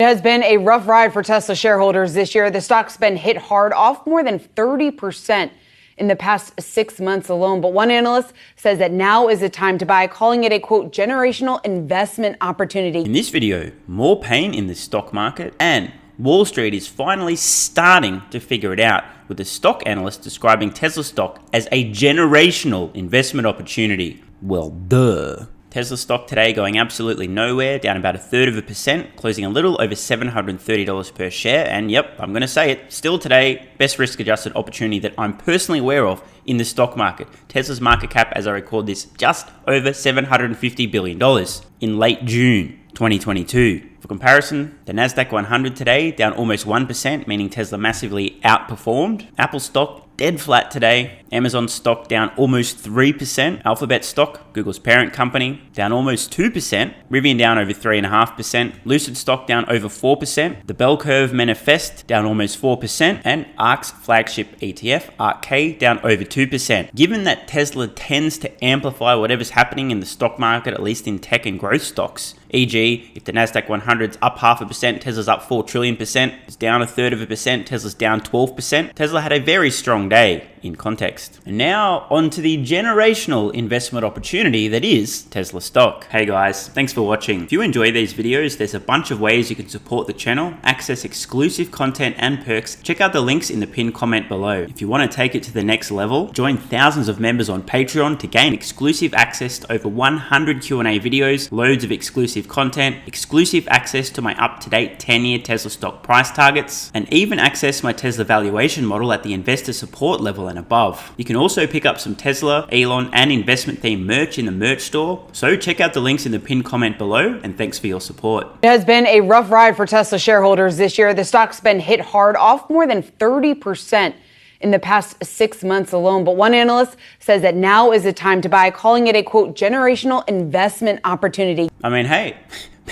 It has been a rough ride for Tesla shareholders this year. The stock's been hit hard, off more than 30% in the past 6 months alone. But one analyst says that now is the time to buy, calling it a, quote, generational investment opportunity. In this video, more pain in the stock market, and Wall Street is finally starting to figure it out, with the stock analyst describing Tesla stock as a generational investment opportunity. Well, duh. Tesla stock today going absolutely nowhere, down about 1/3%, closing a little over $730 per share. And yep, I'm going to say it, still today, best risk-adjusted opportunity that I'm personally aware of in the stock market. Tesla's market cap, as I record this, just over $750 billion in late June 2022. For comparison, the Nasdaq 100 today down almost 1%, meaning Tesla massively outperformed. Apple stock dead flat today. Amazon stock down almost 3%. Alphabet stock, Google's parent company, down almost 2%. Rivian down over 3.5%. Lucid stock down over 4%. The Bell Curve Manifest down almost 4%. And ARK's flagship ETF, ARK down over 2%. Given that Tesla tends to amplify whatever's happening in the stock market, at least in tech and growth stocks, e.g., if the Nasdaq 100's up 0.5%, Tesla's up 4 trillion%, it's down 1/3%, Tesla's down 12%. Tesla had a very strong day in context. And now on to the generational investment opportunity that is Tesla stock. Hey guys, thanks for watching. If you enjoy these videos, there's a bunch of ways you can support the channel, access exclusive content and perks. Check out the links in the pinned comment below. If you want to take it to the next level, join thousands of members on Patreon to gain exclusive access to over 100 Q&A videos, loads of exclusive content, exclusive access to my up-to-date 10-year Tesla stock price targets, and even access my Tesla valuation model at the investor support level and above. You can also pick up some Tesla, Elon, and investment themed merch in the merch store. So check out the links in the pinned comment below, and thanks for your support. It has been a rough ride for Tesla shareholders this year. The stock's been hit hard, off more than 30% in the past 6 months alone. But one analyst says that now is the time to buy, calling it a, quote, generational investment opportunity. I mean, hey,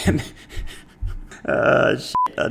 I'm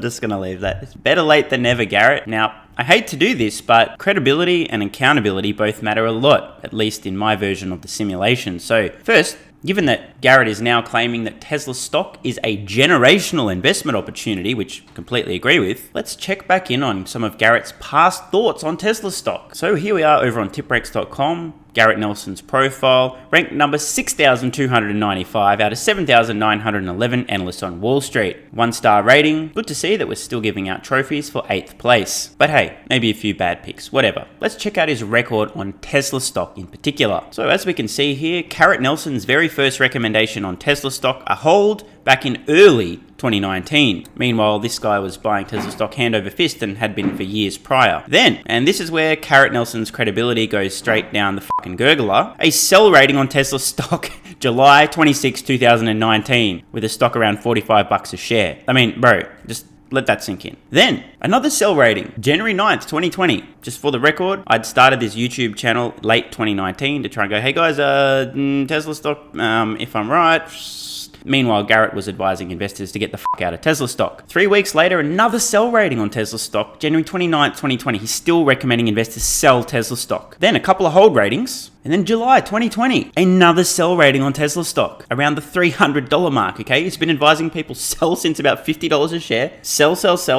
just gonna leave that. It's better late than never, Garrett. Now, I hate to do this, but credibility and accountability both matter a lot, at least in my version of the simulation. So first, given that Garrett is now claiming that Tesla stock is a generational investment opportunity, which I completely agree with, let's check back in on some of Garrett's past thoughts on Tesla stock. So here we are over on tiprex.com. Garrett Nelson's profile, ranked number 6,295 out of 7,911 analysts on Wall Street. 1-star rating. Good to see that we're still giving out trophies for 8th place. But hey, maybe a few bad picks, whatever. Let's check out his record on Tesla stock in particular. So as we can see here, Garrett Nelson's very first recommendation on Tesla stock, a hold back in early 2019. Meanwhile, this guy was buying Tesla stock hand over fist and had been for years prior. Then, and this is where Garrett Nelson's credibility goes straight down the fucking gurgler, a sell rating on Tesla stock July 26, 2019, with a stock around $45 a share. I mean, bro, just let that sink in. Then, another sell rating, January 9th, 2020. Just for the record, I'd started this YouTube channel late 2019 to try and go, hey guys, Tesla stock, if I'm right. Meanwhile, Garrett was advising investors to get the fuck out of Tesla stock. 3 weeks later, another sell rating on Tesla stock, January 29th, 2020. He's still recommending investors sell Tesla stock. Then a couple of hold ratings. And then July 2020, another sell rating on Tesla stock, around the $300 mark, okay? He's been advising people sell since about $50 a share, sell,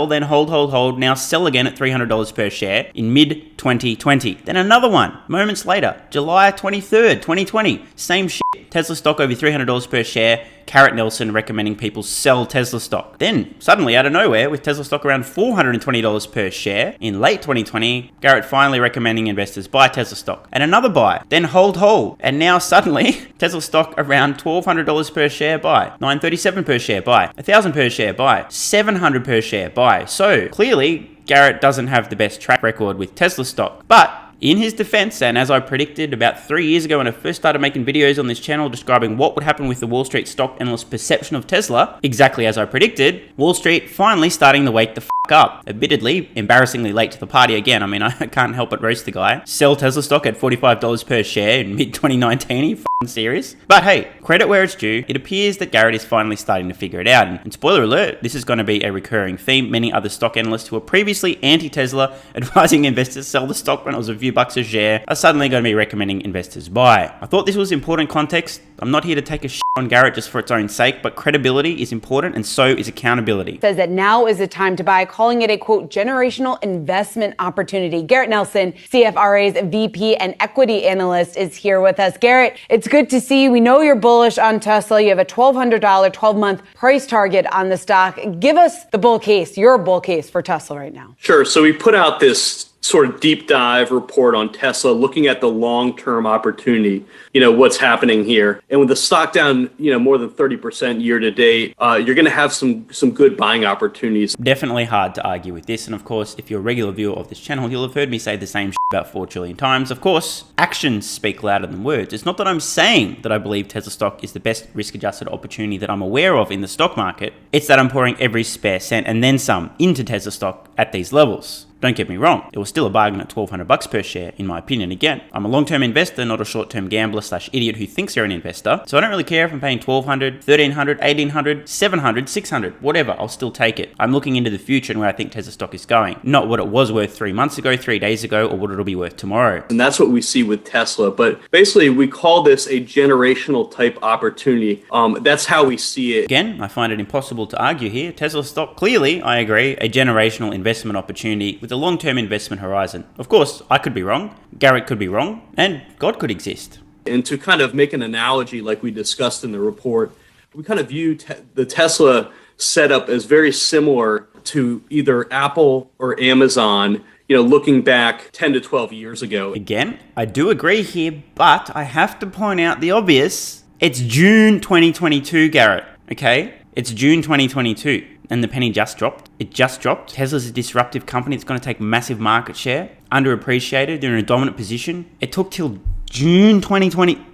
then hold, now sell again at $300 per share in mid-2020. Then another one, moments later, July 23rd, 2020, same shit, Tesla stock over $300 per share, Garrett Nelson recommending people sell Tesla stock. Then, suddenly out of nowhere, with Tesla stock around $420 per share, in late 2020, Garrett finally recommending investors buy Tesla stock. And another buy, then hold, and now suddenly, Tesla stock around $1,200 per share buy, $937 per share buy, $1,000 per share buy, $700 per share buy. So, clearly, Garrett doesn't have the best track record with Tesla stock. But in his defense, and as I predicted about 3 years ago when I first started making videos on this channel describing what would happen with the Wall Street stock analyst perception of Tesla, exactly as I predicted, Wall Street finally starting to wake the f up. Admittedly, embarrassingly late to the party again. I mean, I can't help but roast the guy. Sell Tesla stock at $45 per share in mid-2019. Are you f***ing serious? But hey, credit where it's due. It appears that Garrett is finally starting to figure it out. And spoiler alert, this is going to be a recurring theme. Many other stock analysts who were previously anti-Tesla, advising investors sell the stock when it was a few bucks a share, are suddenly going to be recommending investors buy. I thought this was important context. I'm not here to take a shit on Garrett just for its own sake, but credibility is important and so is accountability. Says that now is the time to buy, calling it a quote, generational investment opportunity. Garrett Nelson, CFRA's VP and equity analyst, is here with us. Garrett, it's good to see you. We know you're bullish on Tesla. You have a $1,200 12-month price target on the stock. Give us the bull case, your bull case for Tesla right now. Sure. So we put out this sort of deep dive report on Tesla, looking at the long-term opportunity, what's happening here. And with the stock down, more than 30% year to date, you're going to have some good buying opportunities. Definitely hard to argue with this. And of course, if you're a regular viewer of this channel, you'll have heard me say the same about 4 trillion times. Of course, actions speak louder than words. It's not that I'm saying that I believe Tesla stock is the best risk-adjusted opportunity that I'm aware of in the stock market. It's that I'm pouring every spare cent and then some into Tesla stock at these levels. Don't get me wrong, it was still a bargain at $1,200 per share, in my opinion. Again, I'm a long-term investor, not a short-term gambler / idiot who thinks you're an investor. So I don't really care if I'm paying $1,200, $1,300, $1,800, $700, $600, whatever, I'll still take it. I'm looking into the future and where I think Tesla stock is going, not what it was worth 3 months ago, 3 days ago, or what it'll be worth tomorrow. And that's what we see with Tesla. But basically, we call this a generational type opportunity. That's how we see it. Again, I find it impossible to argue here. Tesla stock, clearly, I agree, a generational investment opportunity with a long-term investment horizon. Of course, I could be wrong, Garrett could be wrong, and God could exist. And to kind of make an analogy like we discussed in the report, we kind of view the Tesla setup as very similar to either Apple or Amazon, looking back 10 to 12 years ago. Again, I do agree here, but I have to point out the obvious. It's June 2022, Garrett, okay? It's June 2022. And the penny just dropped. It just dropped. Tesla's a disruptive company. It's going to take massive market share. Underappreciated. They're in a dominant position. It took till June 2020.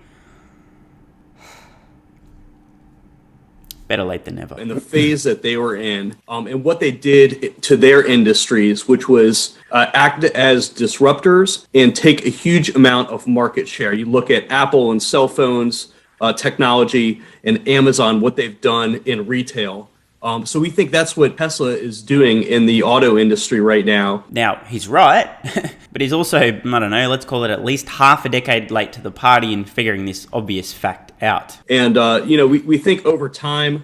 Better late than never. In the phase that they were in, and what they did to their industries, which was act as disruptors and take a huge amount of market share. You look at Apple and cell phones, technology, and Amazon, what they've done in retail. So we think that's what Tesla is doing in the auto industry right now. Now, he's right, but he's also, I don't know, let's call it at least half a decade late to the party in figuring this obvious fact out. And, we think over time,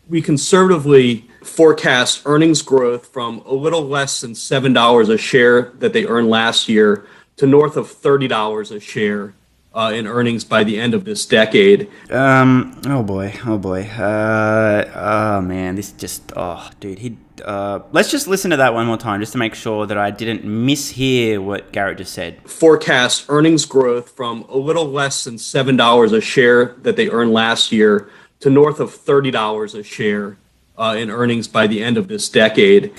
we conservatively forecast earnings growth from a little less than $7 a share that they earned last year to north of $30 a share in earnings by the end of this decade. Oh boy. Man, this just, dude, let's just listen to that one more time just to make sure that I didn't mishear what Garrett just said. Forecast earnings growth from a little less than $7 a share that they earned last year to north of $30 a share in earnings by the end of this decade.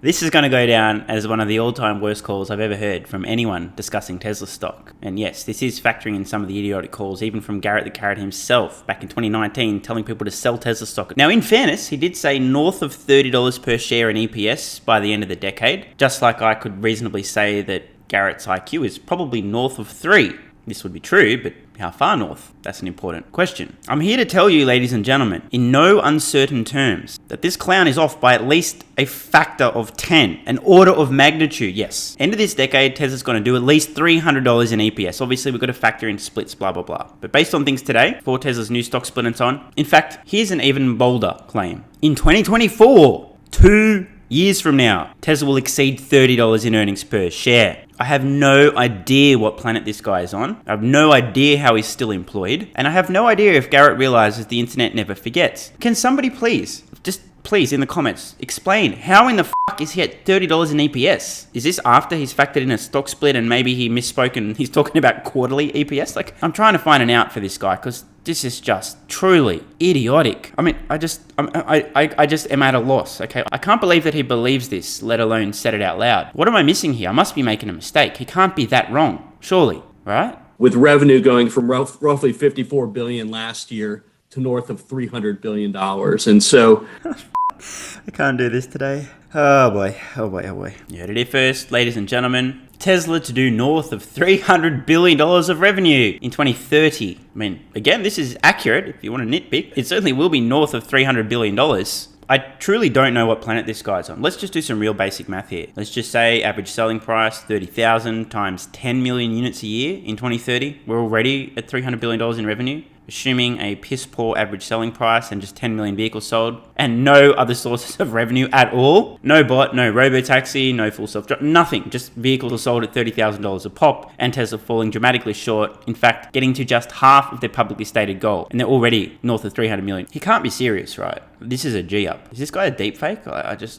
This is going to go down as one of the all-time worst calls I've ever heard from anyone discussing Tesla stock. And yes, this is factoring in some of the idiotic calls, even from Garrett the Carrot himself back in 2019, telling people to sell Tesla stock. Now, in fairness, he did say north of $30 per share in EPS by the end of the decade, just like I could reasonably say that Garrett's IQ is probably north of 3. This would be true, but how far north? That's an important question. I'm here to tell you, ladies and gentlemen, in no uncertain terms, that this clown is off by at least a factor of 10, an order of magnitude, yes. End of this decade, Tesla's going to do at least $300 in EPS. Obviously, we've got to factor in splits, blah, blah, blah. But based on things today, for Tesla's new stock split and so on, in fact, here's an even bolder claim. In 2024, 2 years from now, Tesla will exceed $30 in earnings per share. I have no idea what planet this guy is on. I have no idea how he's still employed. And I have no idea if Garrett realizes the internet never forgets. Can somebody please, just please in the comments, explain how in the fuck is he at $30 in EPS? Is this after he's factored in a stock split and maybe he misspoke and he's talking about quarterly EPS? Like, I'm trying to find an out for this guy because this is just truly idiotic. I mean, I just am at a loss, okay? I can't believe that he believes this, let alone said it out loud. What am I missing here? I must be making a mistake. He can't be that wrong, surely, right? With revenue going from roughly $54 billion last year to north of $300 billion. And so... I can't do this today. Oh boy. You heard it here first, ladies and gentlemen. Tesla to do north of $300 billion of revenue in 2030. I mean, again, this is accurate if you want to nitpick. It certainly will be north of $300 billion. I truly don't know what planet this guy's on. Let's just do some real basic math here. Let's just say average selling price, 30,000 times 10 million units a year in 2030. We're already at $300 billion in revenue. assuming a piss poor average selling price and just 10 million vehicles sold, and no other sources of revenue at all. No bot, no robo-taxi, no full self-driving, nothing. Just vehicles sold at $30,000 a pop, and Tesla falling dramatically short. In fact, getting to just half of their publicly stated goal, and they're already north of 300 million. He can't be serious, right? This is a G-up. Is this guy a deep fake?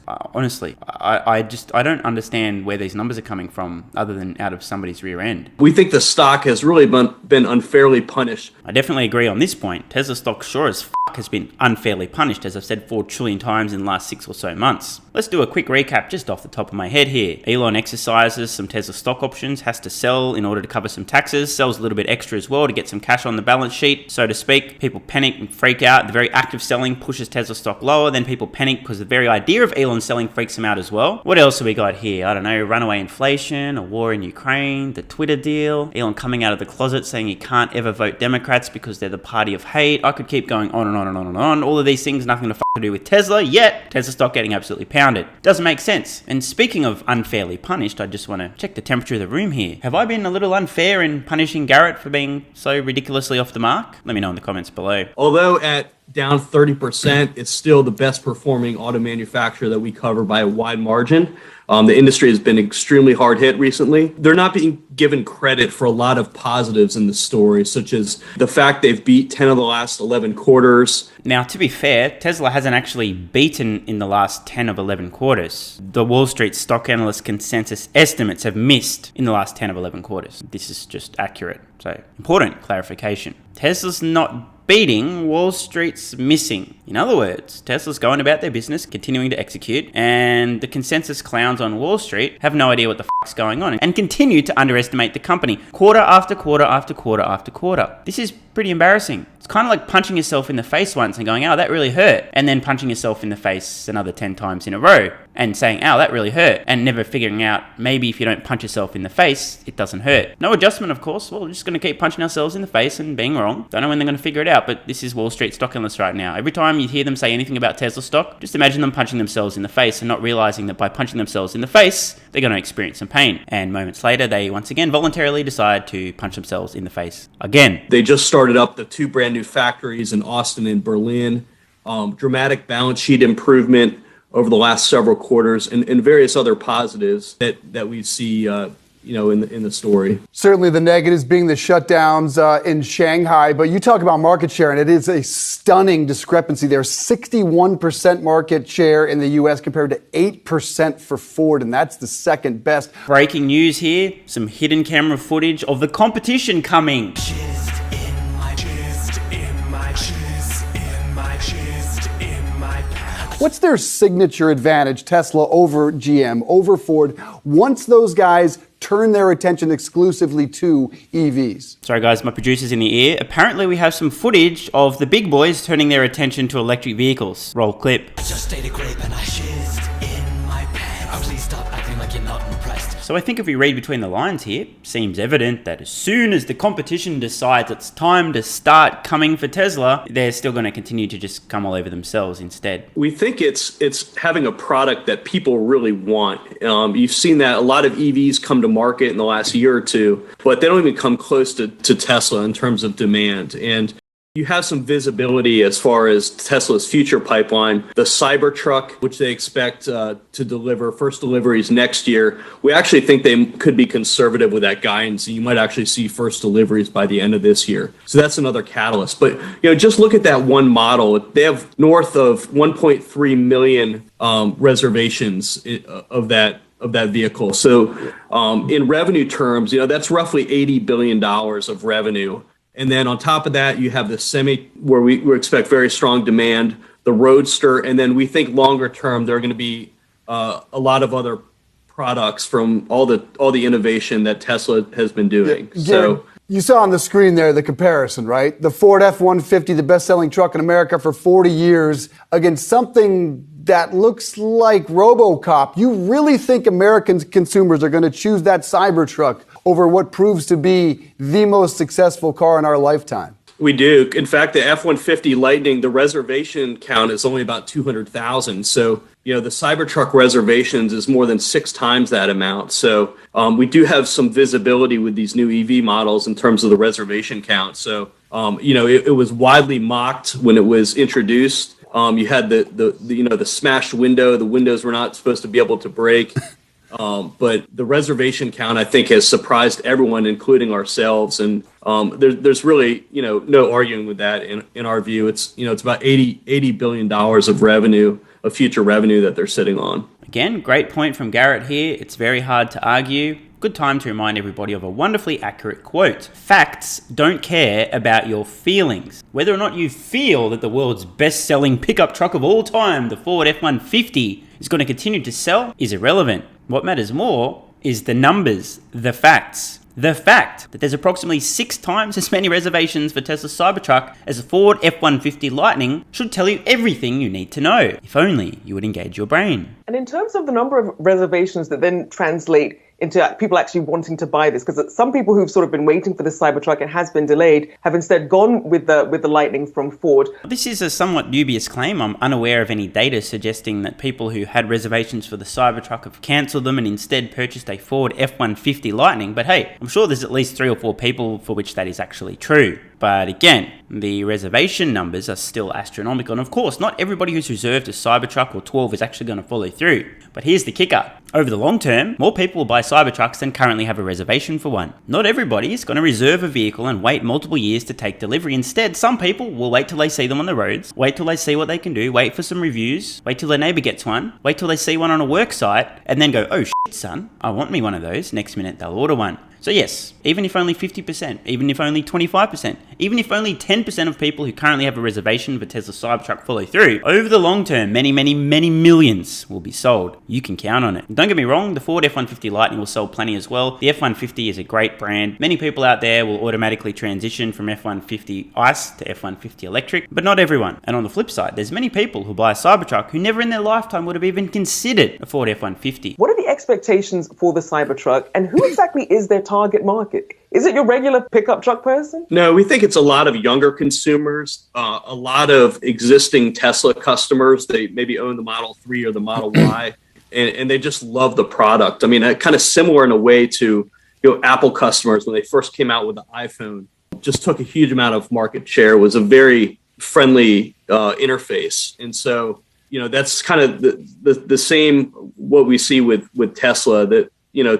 Honestly, I don't understand where these numbers are coming from other than out of somebody's rear end. We think the stock has really been unfairly punished. I definitely agree on this point. Tesla stock sure as has been unfairly punished, as I've said 4 trillion times in the last 6 or so months. Let's do a quick recap just off the top of my head here. Elon exercises some Tesla stock options, has to sell in order to cover some taxes, sells a little bit extra as well to get some cash on the balance sheet, so to speak. People panic and freak out. The very act of selling pushes Tesla stock lower, then people panic because the very idea of Elon selling freaks them out as well. What else have we got here? I don't know, runaway inflation, a war in Ukraine, the Twitter deal, Elon coming out of the closet saying he can't ever vote Democrats because they're the party of hate. I could keep going on and on and on and on. All of these things, nothing to do with Tesla, yet Tesla stock getting absolutely pounded. Doesn't make sense. And speaking of unfairly punished, I just want to check the temperature of the room here. Have I been a little unfair in punishing Garrett for being so ridiculously off the mark? Let me know in the comments below. Although at down 30%, it's still the best performing auto manufacturer that we cover by a wide margin. The industry has been extremely hard hit recently. They're not being given credit for a lot of positives in the story, such as the fact they've beat 10 of the last 11 quarters. Now, to be fair, Tesla hasn't actually beaten in the last 10 of 11 quarters. The Wall Street stock analyst consensus estimates have missed in the last 10 of 11 quarters. This is just accurate. So, important clarification. Tesla's not beating, Wall Street's missing. In other words, Tesla's going about their business, continuing to execute, and the consensus clowns on Wall Street have no idea what the fuck's going on and continue to underestimate the company quarter after quarter after quarter after quarter. This is pretty embarrassing. It's kind of like punching yourself in the face once and going, "Oh, that really hurt," and then punching yourself in the face another 10 times in a row and saying, "Oh, that really hurt," and never figuring out maybe if you don't punch yourself in the face, it doesn't hurt. No adjustment, of course. Well, we're just going to keep punching ourselves in the face and being wrong. Don't know when they're going to figure it out, but this is Wall Street stock analysts right now. Every time you hear them say anything about Tesla stock, just imagine them punching themselves in the face and not realizing that by punching themselves in the face, they're going to experience some pain. And moments later, they once again voluntarily decide to punch themselves in the face again. They just started up the 2 brand new factories in Austin and Berlin. Dramatic balance sheet improvement over the last several quarters, and various other positives that we see in the story. Certainly the negatives being the shutdowns in Shanghai, but you talk about market share, and it is a stunning discrepancy there. 61% market share in the U.S. compared to 8% for Ford, and that's the second best. Breaking news here, some hidden camera footage of the competition coming. What's their signature advantage, Tesla over GM, over Ford, once those guys turn their attention exclusively to EVs? Sorry guys, my producer's in the ear. Apparently we have some footage of the big boys turning their attention to electric vehicles. Roll clip. I just ate a grape and I shizzed in my pants. Please stop acting like you're not impressed. So I think if we read between the lines here, it seems evident that as soon as the competition decides it's time to start coming for Tesla, they're still going to continue to just come all over themselves instead. We think it's having a product that people really want. You've seen that a lot of EVs come to market in the last year or two, but they don't even come close to Tesla in terms of demand. And you have some visibility as far as Tesla's future pipeline. The Cybertruck, which they expect to deliver first deliveries next year, we actually think they could be conservative with that guidance, and you might actually see first deliveries by the end of this year. So that's another catalyst. But just look at that one model. They have north of 1.3 million reservations of that vehicle. So in revenue terms, that's roughly $80 billion of revenue. And then on top of that, you have the Semi, where we expect very strong demand, the Roadster, and then we think longer term there are going to be a lot of other products from all the innovation that Tesla has been doing. Yeah, so you saw on the screen there the comparison, right? The Ford F-150, the best-selling truck in America for 40 years, against something that looks like RoboCop. You really think American consumers are going to choose that Cybertruck over what proves to be the most successful car in our lifetime? We do. In fact, the F-150 Lightning, the reservation count is only about 200,000. So, the Cybertruck reservations is more than 6 times that amount. So we do have some visibility with these new EV models in terms of the reservation count. So It was widely mocked when it was introduced. You had the smashed window. The windows were not supposed to be able to break. But the reservation count, I think, has surprised everyone, including ourselves. And there's really, no arguing with that. In our view, it's about $80 billion of revenue, of future revenue that they're sitting on. Again, great point from Garrett here. It's very hard to argue. Good time to remind everybody of a wonderfully accurate quote. Facts don't care about your feelings. Whether or not you feel that the world's best-selling pickup truck of all time, the Ford F-150, is going to continue to sell is irrelevant. What matters more is the numbers, the facts. The fact that there's approximately 6 times as many reservations for Tesla's Cybertruck as a Ford F-150 Lightning should tell you everything you need to know, if only you would engage your brain. And in terms of the number of reservations that then translate into people actually wanting to buy this, because some people who've sort of been waiting for the Cybertruck and has been delayed have instead gone with the Lightning from Ford. This is a somewhat dubious claim. I'm unaware of any data suggesting that people who had reservations for the Cybertruck have cancelled them and instead purchased a Ford F-150 Lightning. But hey, I'm sure there's at least 3 or 4 people for which that is actually true. But again, the reservation numbers are still astronomical. And of course, not everybody who's reserved a Cybertruck or 12 is actually going to follow through. But here's the kicker. Over the long term, more people will buy Cybertrucks than currently have a reservation for one. Not everybody is going to reserve a vehicle and wait multiple years to take delivery. Instead, some people will wait till they see them on the roads, wait till they see what they can do, wait for some reviews, wait till their neighbor gets one, wait till they see one on a work site, and then go, oh shit son, I want me one of those. Next minute they'll order one. So yes, even if only 50%, even if only 25%, even if only 10% of people who currently have a reservation for Tesla Cybertruck follow through, over the long term, many millions will be sold. You can count on it. Don't get me wrong, the Ford F-150 Lightning will sell plenty as well. The F-150 is a great brand. Many people out there will automatically transition from F-150 ICE to F-150 electric, but not everyone. And on the flip side, there's many people who buy a Cybertruck who never in their lifetime would have even considered a Ford F-150. What are the expectations for the Cybertruck, and who exactly is their target market? Is it your regular pickup truck person? No, we think it's a lot of younger consumers, a lot of existing Tesla customers. They maybe own the Model 3 or the Model Y, and they just love the product. I mean, kind of similar in a way to Apple customers when they first came out with the iPhone. Just took a huge amount of market share, was a very friendly interface. And so, that's kind of the same what we see with Tesla, that,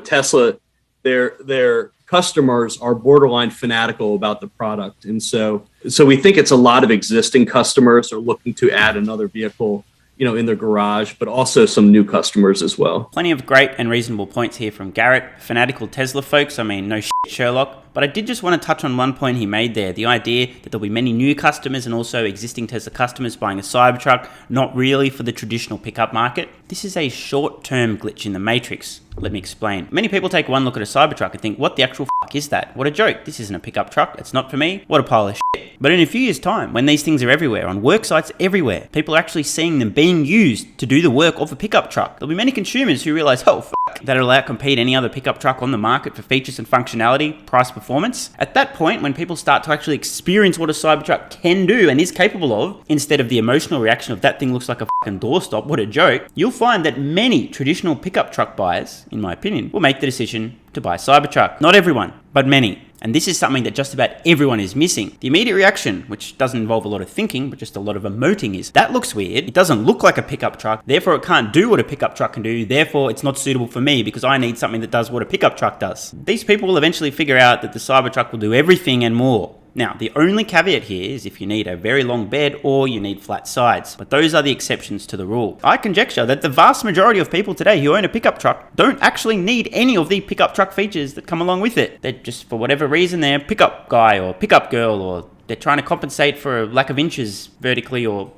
Tesla, their customers are borderline fanatical about the product. And so we think it's a lot of existing customers are looking to add another vehicle, in their garage, but also some new customers as well. Plenty of great and reasonable points here from Garrett. Fanatical Tesla folks, I mean, no shit, Sherlock. But I did just want to touch on one point he made there, the idea that there'll be many new customers and also existing Tesla customers buying a Cybertruck, not really for the traditional pickup market. This is a short-term glitch in the matrix. Let me explain. Many people take one look at a Cybertruck and think, what the actual fuck is that? What a joke. This isn't a pickup truck. It's not for me. What a pile of shit. But in a few years' time, when these things are everywhere, on work sites everywhere, people are actually seeing them being used to do the work of a pickup truck. There'll be many consumers who realize, oh, fuck, that'll outcompete any other pickup truck on the market for features and functionality, price, performance. At that point, when people start to actually experience what a Cybertruck can do and is capable of, instead of the emotional reaction of that thing looks like a fucking doorstop, what a joke, you'll find that many traditional pickup truck buyers, in my opinion, will make the decision to buy a Cybertruck. Not everyone, but many. And this is something that just about everyone is missing. The immediate reaction, which doesn't involve a lot of thinking, but just a lot of emoting, is that looks weird. It doesn't look like a pickup truck. Therefore, it can't do what a pickup truck can do. Therefore, it's not suitable for me because I need something that does what a pickup truck does. These people will eventually figure out that the Cybertruck will do everything and more. Now, the only caveat here is if you need a very long bed or you need flat sides, but those are the exceptions to the rule. I conjecture that the vast majority of people today who own a pickup truck don't actually need any of the pickup truck features that come along with it. They're just, for whatever reason, they're a pickup guy or pickup girl, or they're trying to compensate for a lack of inches vertically or,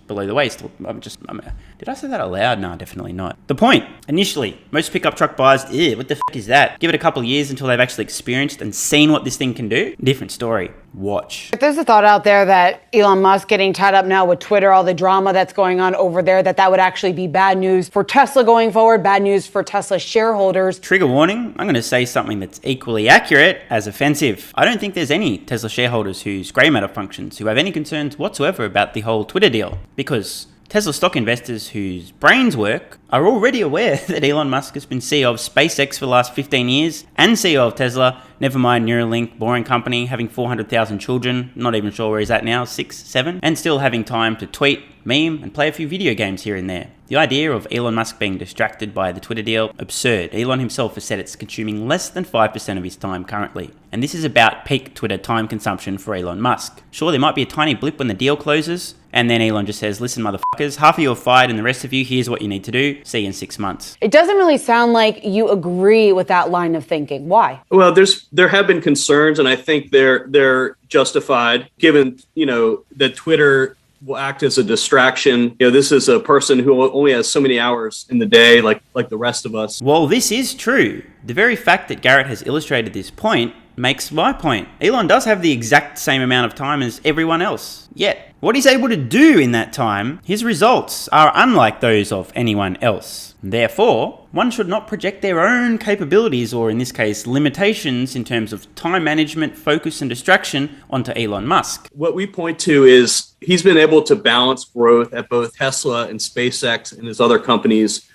below the waist. Did I say that out loud? No, definitely not. The point, initially, most pickup truck buyers, what the f*** is that? Give it a couple of years until they've actually experienced and seen what this thing can do. Different story. Watch. If there's a thought out there that Elon Musk getting tied up now with Twitter, all the drama that's going on over there, that would actually be bad news for Tesla going forward, bad news for Tesla shareholders. Trigger warning, I'm going to say something that's equally accurate as offensive. I don't think there's any Tesla shareholders whose grey matter functions who have any concerns whatsoever about the whole Twitter deal, because Tesla stock investors whose brains work are already aware that Elon Musk has been CEO of SpaceX for the last 15 years and CEO of Tesla, never mind Neuralink, boring company, having 400,000 children, not even sure where he's at now, 6, 7, and still having time to tweet, meme, and play a few video games here and there. The idea of Elon Musk being distracted by the Twitter deal, absurd. Elon himself has said it's consuming less than 5% of his time currently. And this is about peak Twitter time consumption for Elon Musk. Sure, there might be a tiny blip when the deal closes, and then Elon just says, listen, motherfuckers, half of you are fired and the rest of you, here's what you need to do. See you in 6 months. It doesn't really sound like you agree with that line of thinking. Why? Well, there have been concerns, and I think they're justified, given that Twitter will act as a distraction. This is a person who only has so many hours in the day, like the rest of us. Well, this is true. The very fact that Garrett has illustrated this point makes my point. Elon does have the exact same amount of time as everyone else. Yet, what he's able to do in that time, his results are unlike those of anyone else. Therefore, one should not project their own capabilities, or in this case, limitations in terms of time management, focus, and distraction onto Elon Musk. What we point to is he's been able to balance growth at both Tesla and SpaceX and his other companies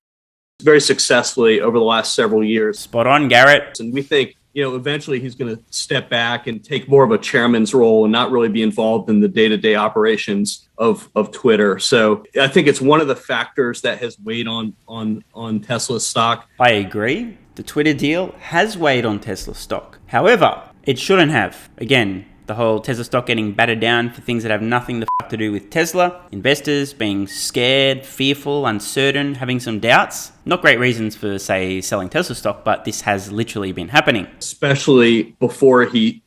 very successfully over the last several years. Spot on, Garrett. And we think eventually he's going to step back and take more of a chairman's role and not really be involved in the day-to-day operations of Twitter. So I think it's one of the factors that has weighed on Tesla's stock. I agree. The Twitter deal has weighed on Tesla stock. However, it shouldn't have. Again, the whole Tesla stock getting battered down for things that have nothing to do with Tesla. Investors being scared, fearful, uncertain, having some doubts. Not great reasons for, say, selling Tesla stock, but this has literally been happening. Especially before he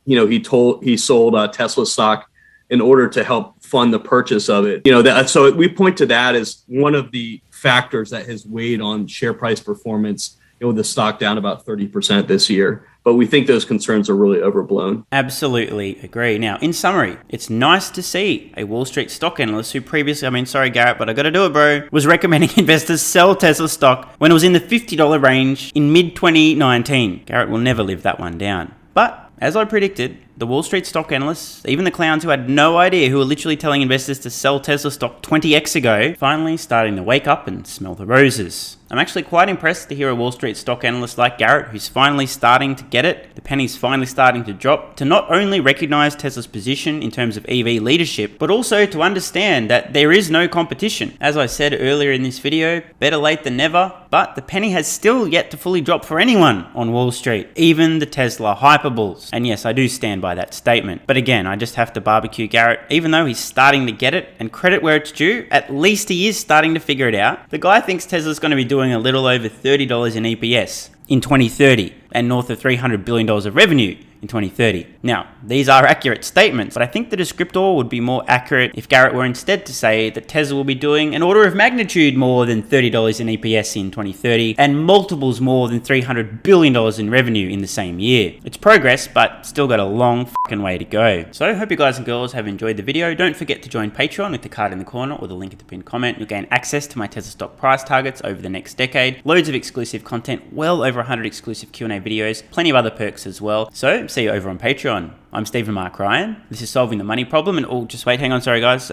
sold Tesla stock in order to help fund the purchase of it. So we point to that as one of the factors that has weighed on share price performance. With the stock down about 30% this year. But we think those concerns are really overblown. Absolutely agree. Now, in summary, it's nice to see a Wall Street stock analyst who previously, sorry, Garrett, but I got to do it, bro, was recommending investors sell Tesla stock when it was in the $50 range in mid-2019. Garrett will never live that one down. But, as I predicted, the Wall Street stock analysts, even the clowns who had no idea, who were literally telling investors to sell Tesla stock 20x ago, finally starting to wake up and smell the roses. I'm actually quite impressed to hear a Wall Street stock analyst like Garrett, who's finally starting to get it, the penny's finally starting to drop, to not only recognize Tesla's position in terms of EV leadership, but also to understand that there is no competition. As I said earlier in this video, better late than never, but the penny has still yet to fully drop for anyone on Wall Street, even the Tesla hyperbulls. And yes, I do stand by that statement. But again, I just have to barbecue Garrett, even though he's starting to get it, and credit where it's due, at least he is starting to figure it out. The guy thinks Tesla's going to be doing a little over $30 in EPS in 2030 and north of $300 billion of revenue in 2030. Now, these are accurate statements, but I think the descriptor would be more accurate if Garrett were instead to say that Tesla will be doing an order of magnitude more than $30 in EPS in 2030 and multiples more than $300 billion in revenue in the same year. It's progress, but still got a long fucking way to go. So I hope you guys and girls have enjoyed the video. Don't forget to join Patreon with the card in the corner or the link at the pinned comment. You'll gain access to my Tesla stock price targets over the next decade, loads of exclusive content, well over 100 exclusive Q&A videos, plenty of other perks as well. So see you over on Patreon. I'm Stephen Mark Ryan. This is Solving the Money Problem. And oh, just wait, hang on, sorry guys.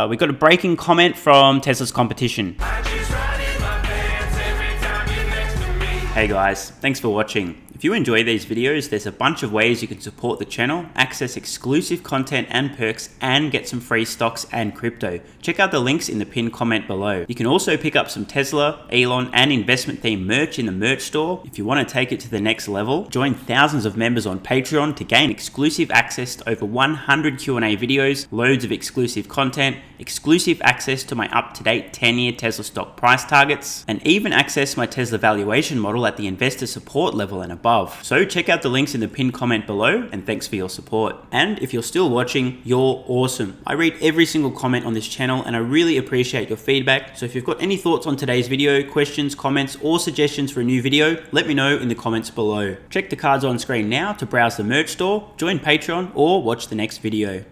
We got a breaking comment from Tesla's competition. Hey guys, thanks for watching. If you enjoy these videos, there's a bunch of ways you can support the channel, access exclusive content and perks, and get some free stocks and crypto. Check out the links in the pinned comment below. You can also pick up some Tesla, Elon, and investment themed merch in the merch store. If you want to take it to the next level, join thousands of members on Patreon to gain exclusive access to over 100 Q&A videos, loads of exclusive content, exclusive access to my up-to-date 10-year Tesla stock price targets, and even access my Tesla valuation model at the investor support level and above. So check out the links in the pinned comment below, and thanks for your support. And if you're still watching, you're awesome. I read every single comment on this channel and I really appreciate your feedback. So if you've got any thoughts on today's video, questions, comments, or suggestions for a new video, let me know in the comments below. Check the cards on screen now to browse the merch store, join Patreon, or watch the next video.